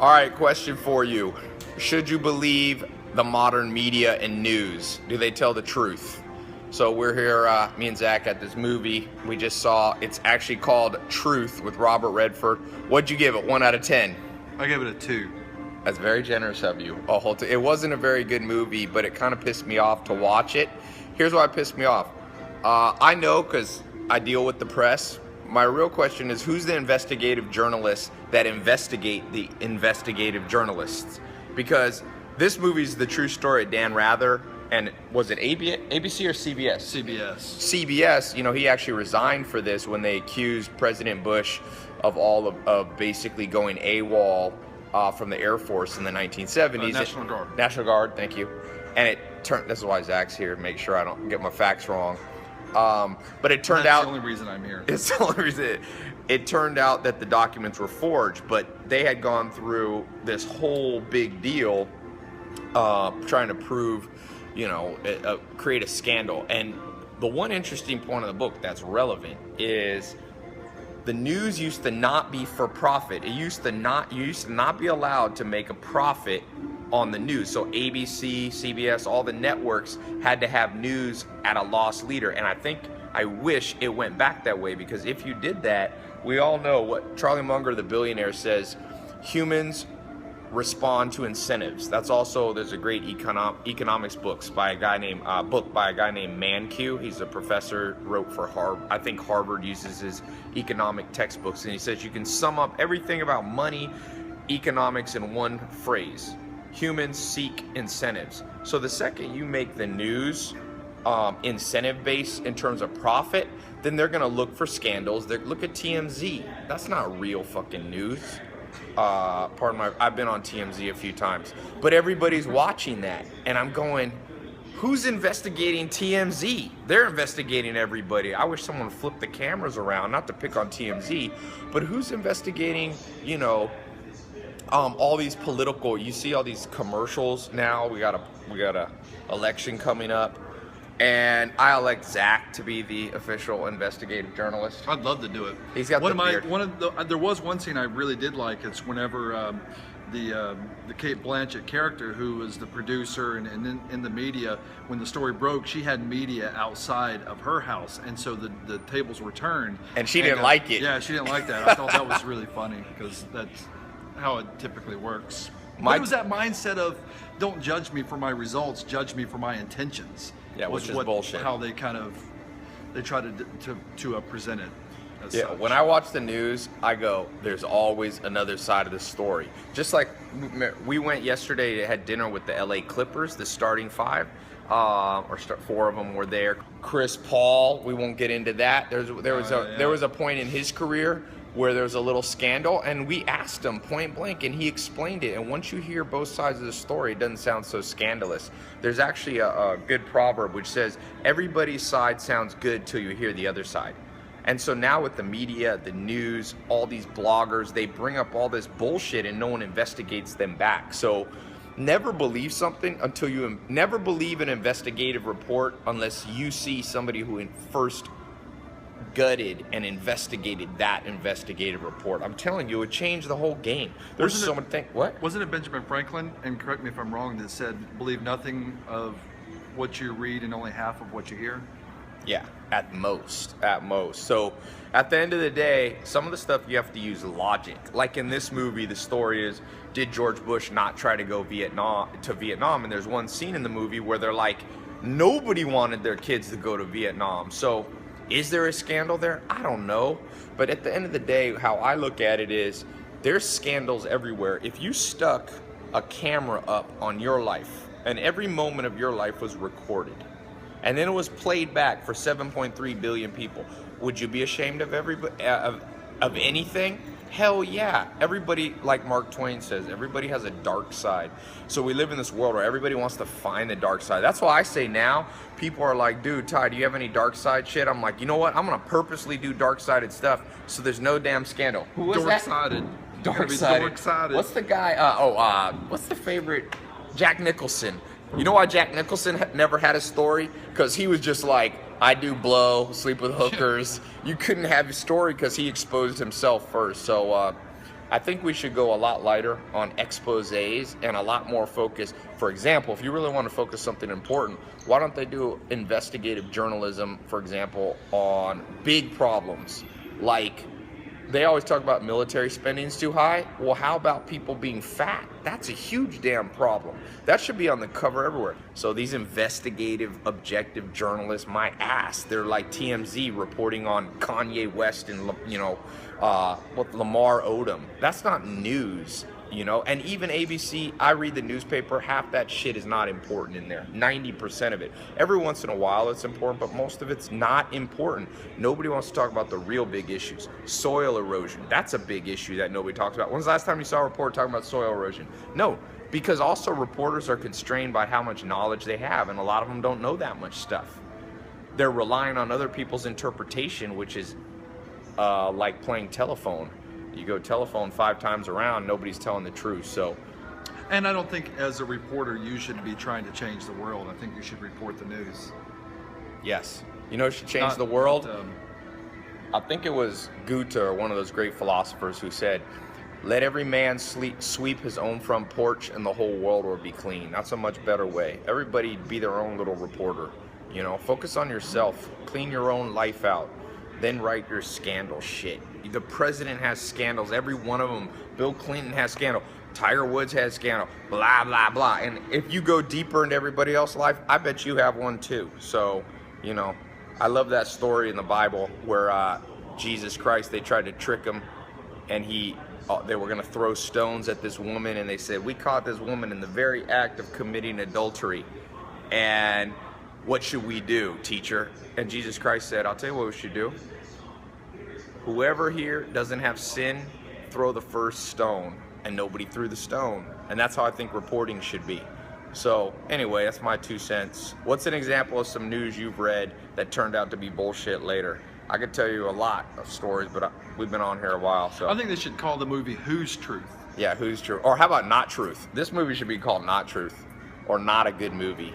All right, question for you. Should you believe the modern media and news? Do they tell the truth? So we're here, me and Zach, at this movie we just saw. It's actually called Truth with Robert Redford. What'd you give it, 1 out of 10? I gave it a 2. That's very generous of you. It wasn't a very good movie, but it kind of pissed me off to watch it. Here's why it pissed me off. I know because I deal with the press. My real question is, who's the investigative journalists that investigate the investigative journalists? Because this movie's the true story of Dan Rather, and was it ABC or CBS? CBS. CBS, you know, he actually resigned for this when they accused President Bush of of basically going AWOL from the Air Force in the 1970s. National Guard. National Guard, thank you. And it turned, this is why Zach's here, to make sure I don't get my facts wrong. But it turned out... That's the only reason I'm here. It's the only reason. It turned out that the documents were forged, but they had gone through this whole big deal trying to prove, you know, create a scandal. And the one interesting point of the book that's relevant is the news used to not be for profit. You used to not be allowed to make a profit on the news. So ABC, CBS, all the networks had to have news at a loss leader. And I wish it went back that way, because if you did that, we all know what Charlie Munger, the billionaire, says: humans respond to incentives. That's also, there's a great economics book by a guy named Mankiw. He's a professor, wrote for Harvard. I think Harvard uses his economic textbooks, and he says you can sum up everything about money, economics in one phrase: humans seek incentives. So the second you make the news incentive based in terms of profit, then they're gonna look for scandals. Look at TMZ. That's not real fucking news. I've been on TMZ a few times, but everybody's watching that, and I'm going, who's investigating TMZ? They're investigating everybody. I wish someone flipped the cameras around, not to pick on TMZ, but who's investigating, you know, all these political, you see all these commercials now. We got a election coming up, and I elect Zach to be the official investigative journalist. I'd love to do it. He's got the beard. There was one scene I really did like. It's whenever the Kate Blanchett character, who was the producer and in the media, when the story broke, she had media outside of her house, and so the tables were turned. And she didn't like it. Yeah, she didn't like that. I thought that was really funny, because that's how it typically works. But it was that mindset of, don't judge me for my results, judge me for my intentions. Yeah, which is bullshit. How they try to present it. As Yeah, such. when I watch the news, I go, there's always another side of the story. Just like we went yesterday, had dinner with the LA Clippers, the starting five, four of them were there. Chris Paul, we won't get into that. There was a point in his career where there was a little scandal, and we asked him point blank, and he explained it. And once you hear both sides of the story, it doesn't sound so scandalous. There's actually a good proverb which says, everybody's side sounds good till you hear the other side. And so now with the media, the news, all these bloggers, they bring up all this bullshit and no one investigates them back. So never believe something until never believe an investigative report unless you see somebody who first gutted and investigated that investigative report. I'm telling you, it changed the whole game. There's so much thing. What? Wasn't it Benjamin Franklin, and correct me if I'm wrong, that said, believe nothing of what you read and only half of what you hear? Yeah, at most. So at the end of the day, some of the stuff you have to use logic. Like in this movie, the story is, did George Bush not try to go to Vietnam? And there's one scene in the movie where they're like, nobody wanted their kids to go to Vietnam. So is there a scandal there? I don't know. But at the end of the day, how I look at it is, there's scandals everywhere. If you stuck a camera up on your life and every moment of your life was recorded, and then it was played back for 7.3 billion people, would you be ashamed of of anything? Hell yeah. Everybody, like Mark Twain says, everybody has a dark side. So we live in this world where everybody wants to find the dark side. That's why I say now, people are like, dude, Ty, do you have any dark side shit? I'm like, you know what? I'm going to purposely do dark-sided stuff so there's no damn scandal. Who was that? Dark-sided. Dark-sided. What's the guy? What's the favorite? Jack Nicholson. You know why Jack Nicholson never had a story? Because he was just like, I do blow, sleep with hookers. You couldn't have his story because he exposed himself first. So I think we should go a lot lighter on exposés and a lot more focus. For example, if you really want to focus something important, why don't they do investigative journalism, for example, on big problems? Like, they always talk about military spending is too high. Well, how about people being fat? That's a huge damn problem. That should be on the cover everywhere. So these investigative, objective journalists, my ass, they're like TMZ reporting on Kanye West and, what Lamar Odom. That's not news, And even ABC, I read the newspaper, half that shit is not important in there. 90% of it. Every once in a while it's important, but most of it's not important. Nobody wants to talk about the real big issues. Soil erosion, that's a big issue that nobody talks about. When's the last time you saw a report talking about soil erosion? No, because also reporters are constrained by how much knowledge they have, and a lot of them don't know that much stuff. They're relying on other people's interpretation, which is like playing telephone. You go telephone 5 times around, nobody's telling the truth. So, and I don't think as a reporter you should be trying to change the world. I think you should report the news. Yes. Who should change the world? I think it was Goethe, or one of those great philosophers, who said, let every man sweep his own front porch and the whole world will be clean. That's a much better way. Everybody be their own little reporter. Focus on yourself. Clean your own life out. Then write your scandal shit. The president has scandals, every one of them. Bill Clinton has scandal. Tiger Woods has scandal. Blah, blah, blah. And if you go deeper into everybody else's life, I bet you have one too. So, I love that story in the Bible where Jesus Christ, they tried to trick him, and they were going to throw stones at this woman, and they said, we caught this woman in the very act of committing adultery. And what should we do, teacher? And Jesus Christ said, I'll tell you what we should do. Whoever here doesn't have sin, throw the first stone. And nobody threw the stone. And that's how I think reporting should be. So anyway, that's my 2 cents. What's an example of some news you've read that turned out to be bullshit later? I could tell you a lot of stories, but we've been on here a while. So I think they should call the movie Whose Truth? Yeah, Whose Truth? Or how about Not Truth? This movie should be called Not Truth, or Not a Good Movie.